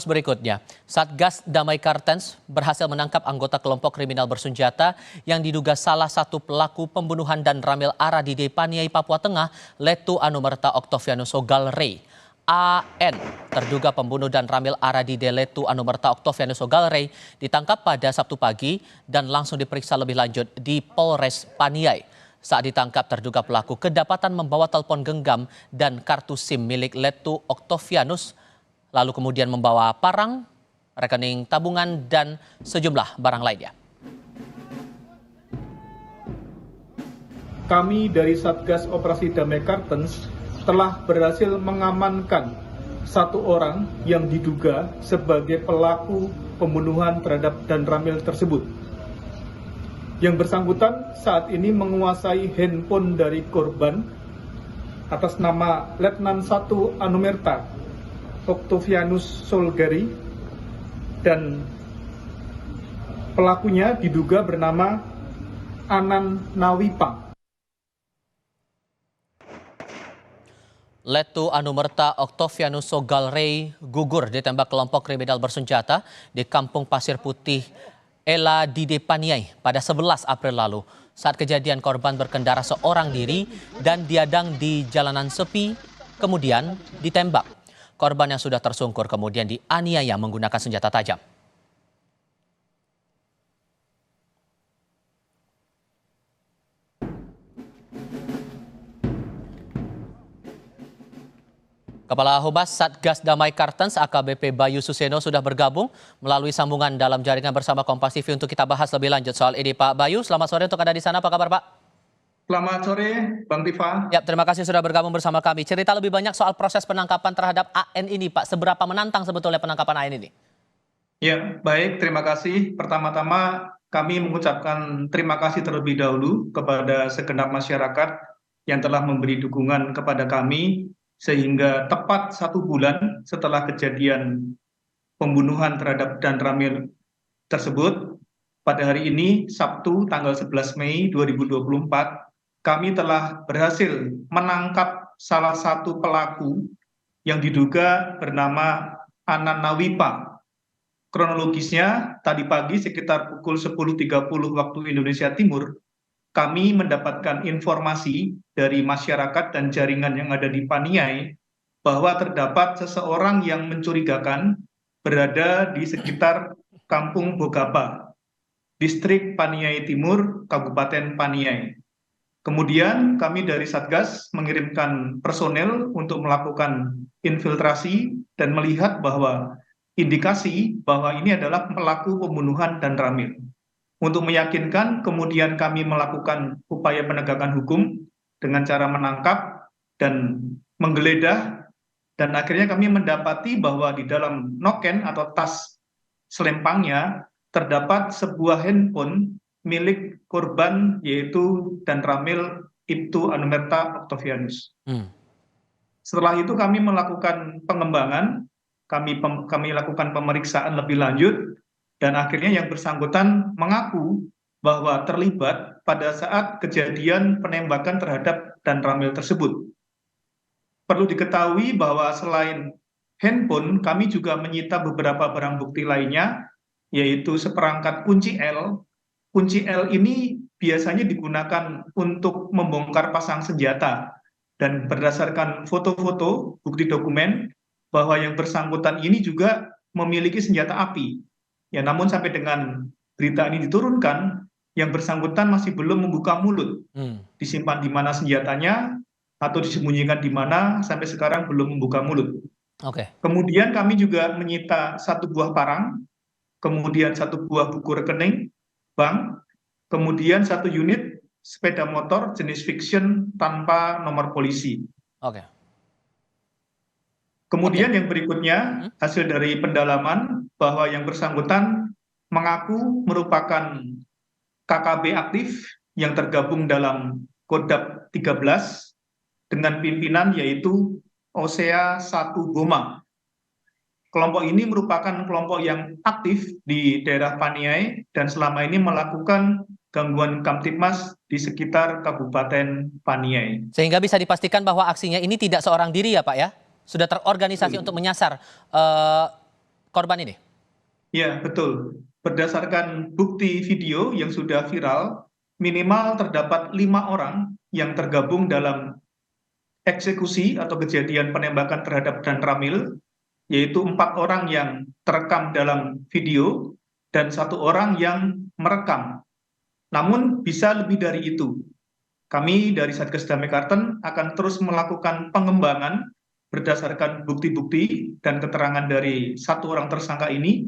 Berikutnya, Satgas Damai Kartens berhasil menangkap anggota kelompok kriminal bersenjata yang diduga salah satu pelaku pembunuhan dan ramil ara di Paniai, Papua Tengah, Letu Anumerta Octavianus Sogalrey. AN, terduga pembunuh dan ramil ara di Letu Anumerta Octavianus Sogalrey, ditangkap pada Sabtu pagi dan langsung diperiksa lebih lanjut di Polres Paniai. Saat ditangkap, terduga pelaku kedapatan membawa telepon genggam dan kartu SIM milik Letu Octavianus, lalu kemudian membawa parang, rekening tabungan, dan sejumlah barang lainnya. Kami dari Satgas Operasi Damai Kartens telah berhasil mengamankan satu orang yang diduga sebagai pelaku pembunuhan terhadap dan ramil tersebut. Yang bersangkutan saat ini menguasai handphone dari korban atas nama Letnan 1 Anumerta Octavianus Sogalrey, dan pelakunya diduga bernama Anan Nawipang. Letu Anumerta Octavianus Sogalrey gugur ditembak kelompok kriminal bersenjata di Kampung Pasir Putih Ela di Paniai pada 11 April lalu. Saat kejadian, korban berkendara seorang diri dan diadang di jalanan sepi, kemudian ditembak. Korban yang sudah tersungkur kemudian dianiaya menggunakan senjata tajam. Kepala Humas Satgas Damai Kartens AKBP Bayu Suseno sudah bergabung melalui sambungan dalam jaringan bersama Kompas TV untuk kita bahas lebih lanjut soal ini. Pak Bayu, selamat sore untuk Anda di sana. Apa kabar, Pak? Selamat sore, Bang Tifa. Ya, terima kasih sudah bergabung bersama kami. Cerita lebih banyak soal proses penangkapan terhadap AN ini, Pak. Seberapa menantang sebetulnya penangkapan AN ini? Ya, baik. Terima kasih. Pertama-tama kami mengucapkan terima kasih terlebih dahulu kepada segenap masyarakat yang telah memberi dukungan kepada kami sehingga tepat 1 bulan setelah kejadian pembunuhan terhadap dan ramil tersebut, pada hari ini Sabtu tanggal 11 Mei 2024, kami telah berhasil menangkap salah satu pelaku yang diduga bernama Anan Nawipang. Kronologisnya, tadi pagi sekitar pukul 10.30 waktu Indonesia Timur, kami mendapatkan informasi dari masyarakat dan jaringan yang ada di Paniai bahwa terdapat seseorang yang mencurigakan berada di sekitar Kampung Bogapa, Distrik Paniai Timur, Kabupaten Paniai. Kemudian kami dari Satgas mengirimkan personel untuk melakukan infiltrasi dan melihat bahwa indikasi bahwa ini adalah pelaku pembunuhan dan ramil. Untuk meyakinkan, kemudian kami melakukan upaya penegakan hukum dengan cara menangkap dan menggeledah, dan akhirnya kami mendapati bahwa di dalam noken atau tas selempangnya terdapat sebuah handphone milik korban, yaitu dan ramil Ibtu Anumerta Octavianus. Setelah itu kami melakukan pengembangan, kami lakukan pemeriksaan lebih lanjut, dan akhirnya yang bersangkutan mengaku bahwa terlibat pada saat kejadian penembakan terhadap dan ramil tersebut. Perlu diketahui bahwa selain handphone, kami juga menyita beberapa barang bukti lainnya, yaitu seperangkat kunci L. Kunci L ini biasanya digunakan untuk membongkar pasang senjata, dan berdasarkan foto-foto bukti dokumen bahwa yang bersangkutan ini juga memiliki senjata api. Ya, namun sampai dengan berita ini diturunkan, yang bersangkutan masih belum membuka mulut. Disimpan di mana senjatanya atau disembunyikan di mana, sampai sekarang belum membuka mulut. Kemudian kami juga menyita 1 buah parang, kemudian 1 buah buku rekening bank, kemudian 1 unit sepeda motor jenis fiction tanpa nomor polisi. Kemudian yang berikutnya, hasil dari pendalaman bahwa yang bersangkutan mengaku merupakan KKB aktif yang tergabung dalam Kodap 13 dengan pimpinan yaitu Osea 1 Boma. Kelompok ini merupakan kelompok yang aktif di daerah Paniai dan selama ini melakukan gangguan Kamtipmas di sekitar Kabupaten Paniai. Sehingga bisa dipastikan bahwa aksinya ini tidak seorang diri ya, Pak ya? Sudah terorganisasi untuk menyasar korban ini? Ya, betul. Berdasarkan bukti video yang sudah viral, minimal terdapat 5 orang yang tergabung dalam eksekusi atau kejadian penembakan terhadap Dan Ramil, yaitu 4 orang yang terekam dalam video dan 1 orang yang merekam. Namun bisa lebih dari itu. Kami dari Satgas Damai Karten akan terus melakukan pengembangan berdasarkan bukti-bukti dan keterangan dari 1 orang tersangka ini.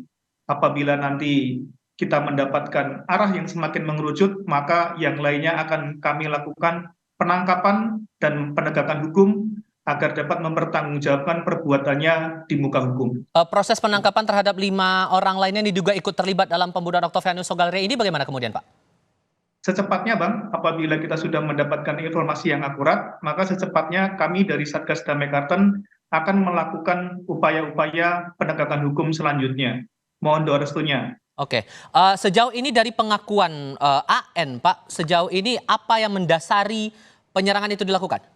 Apabila nanti kita mendapatkan arah yang semakin mengerucut, maka yang lainnya akan kami lakukan penangkapan dan penegakan hukum agar dapat mempertanggungjawabkan perbuatannya di muka hukum. Proses penangkapan terhadap 5 orang lainnya yang diduga ikut terlibat dalam pembunuhan Oktavianus Sogalre ini bagaimana kemudian, Pak? Secepatnya, Bang, apabila kita sudah mendapatkan informasi yang akurat, maka secepatnya kami dari Satgas Damai Karten akan melakukan upaya-upaya penegakan hukum selanjutnya. Mohon doa restunya. Oke, sejauh ini dari pengakuan AN, Pak, sejauh ini apa yang mendasari penyerangan itu dilakukan?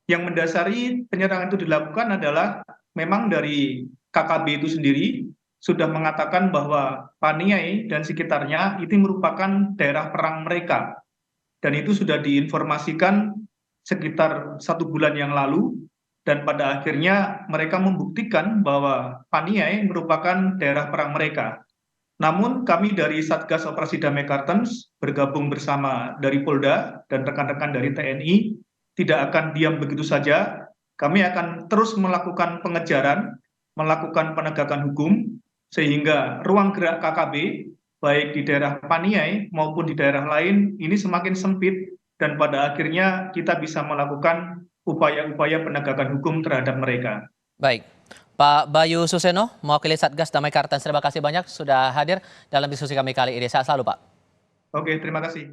Yang mendasari penyerangan itu dilakukan adalah memang dari KKB itu sendiri sudah mengatakan bahwa Paniai dan sekitarnya itu merupakan daerah perang mereka. Dan itu sudah diinformasikan sekitar 1 bulan yang lalu, dan pada akhirnya mereka membuktikan bahwa Paniai merupakan daerah perang mereka. Namun kami dari Satgas Operasi Damai Kartens bergabung bersama dari Polda dan rekan-rekan dari TNI tidak akan diam begitu saja. Kami akan terus melakukan pengejaran, melakukan penegakan hukum, sehingga ruang gerak KKB baik di daerah Paniai maupun di daerah lain ini semakin sempit, dan pada akhirnya kita bisa melakukan upaya-upaya penegakan hukum terhadap mereka. Baik, Pak Bayu Suseno, mewakili Satgas Damai Kartens, terima kasih banyak sudah hadir dalam diskusi kami kali ini. Sehat selalu, Pak. Oke, terima kasih.